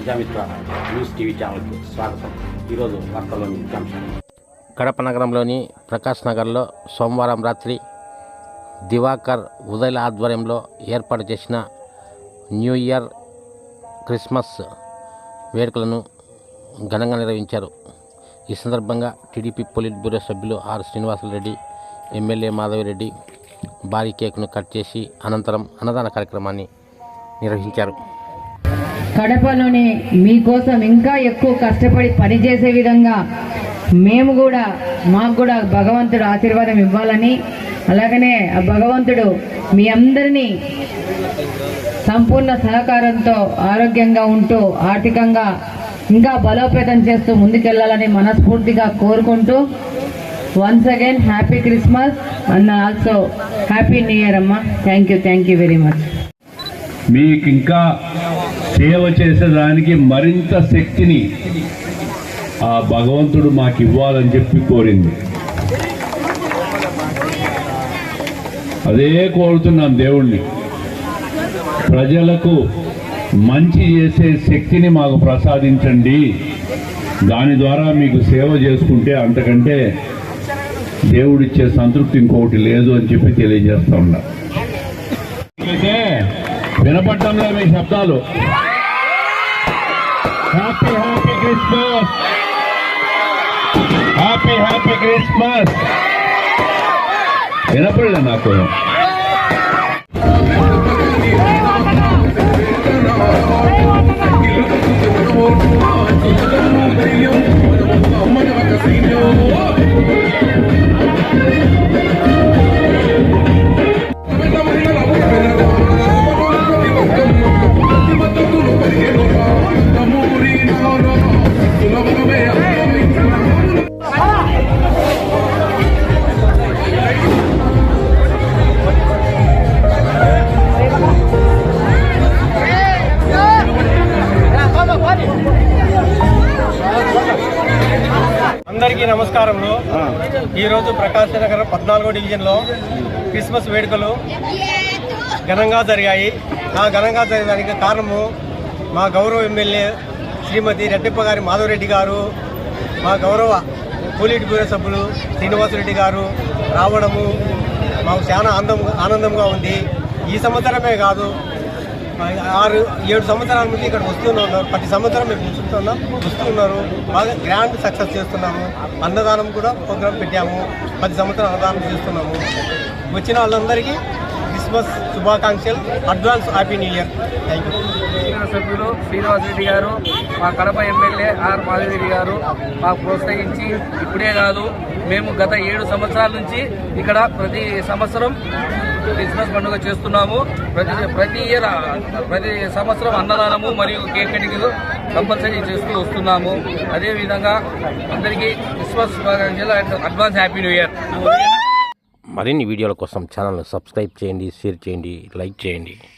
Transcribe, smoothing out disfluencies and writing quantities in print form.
Prajamitra news TV ఛానల్కి స్వాగతం. ఈరోజు వార్తల్లోని ముఖ్యాంశాలు. కడప నగరంలోని ప్రకాష్ నగర్లో సోమవారం రాత్రి దివాకర్ ఉదయల ఆధ్వర్యంలో ఏర్పాటు చేసిన న్యూ ఇయర్ క్రిస్మస్ వేడుకలను ఘనంగా నిర్వహించారు. ఈ సందర్భంగా టీడీపీ పొలిట్ బ్యూరో సభ్యులు ఆర్ శ్రీనివాసరెడ్డి, ఎమ్మెల్యే మాధవిరెడ్డి భారీ కేక్ను కట్ చేసి అనంతరం అన్నదాన కార్యక్రమాన్ని నిర్వహించారు. కడపలోని మీకోసం ఇంకా ఎక్కువ కష్టపడి పనిచేసే విధంగా మాకు కూడా భగవంతుడు ఆశీర్వాదం ఇవ్వాలని, అలాగనే ఆ భగవంతుడు మీ అందరినీ సంపూర్ణ సహకారంతో ఆరోగ్యంగా ఉంటూ ఆర్థికంగా ఇంకా బలోపేతం చేస్తూ ముందుకెళ్లాలని మనస్ఫూర్తిగా కోరుకుంటూ once again happy Christmas and also happy new year అమ్మా. Thank you very much. మీకు ఇంకా సేవ చేసేదానికి మరింత శక్తిని ఆ భగవంతుడు మాకు ఇవ్వాలని చెప్పి కోరింది. అదే కోరుతున్నాం దేవుణ్ణి. ప్రజలకు మంచి చేసే శక్తిని మాకు ప్రసాదించండి. దాని ద్వారా మీకు సేవ చేసుకుంటే అంతకంటే దేవుడిచ్చే సంతృప్తి ఇంకొకటి లేదు అని చెప్పి తెలియజేస్తా ఉన్నా. వినపడటంలో మీ శబ్దాలు. Happy Christmas, happy Christmas. వినపడలే నాకు. అందరికీ నమస్కారములు. ఈరోజు ప్రకాశ్ నగర్ 14వ డివిజన్లో క్రిస్మస్ వేడుకలు ఘనంగా జరిగాయి. ఆ ఘనంగా జరగడానికి కారణము మా గౌరవ ఎమ్మెల్యే శ్రీమతి రెడ్డిప్ప గారి మాధవరెడ్డి గారు, మా గౌరవ పొలిట్ బ్యూరో సభ్యులు శ్రీనివాసరెడ్డి గారు రావడము మాకు చాలా ఆనందంగా ఉంది. ఈ సంవత్సరమే కాదు, 6-7 సంవత్సరాల నుంచి ఇక్కడ వస్తున్నారు. ప్రతి సంవత్సరం మేము వస్తున్నారు. బాగా గ్రాండ్ సక్సెస్ చేస్తున్నాము. అన్నదానం కూడా ప్రోగ్రాం పెట్టాము. 10 సంవత్సరాలు అన్నదానం చేస్తున్నాము. వచ్చిన వాళ్ళందరికీ క్రిస్మస్ శుభాకాంక్షలు. Advance happy new year. Thank you. సభ్యులు శ్రీనివాసరెడ్డి గారు, మా కడప ఎమ్మెల్యే ఆర్ మాధవిరెడ్డి గారు మాకు ప్రోత్సహించి ఇప్పుడే కాదు, మేము గత 7 సంవత్సరాల నుంచి ఇక్కడ ప్రతి సంవత్సరం క్రిస్మస్ పండుగ చేస్తున్నాము. ప్రతి సంవత్సరం అన్నదానము మరియు కేక్ కటింగ్ కంపల్సరీ చేస్తూ వస్తున్నాము. అదేవిధంగా అందరికీ క్రిస్మస్ శుభాకాంక్షలు and advance happy new year. మరిన్ని వీడియోల కోసం ఛానల్ని సబ్స్క్రైబ్ చేయండి, షేర్ చేయండి, లైక్ చేయండి.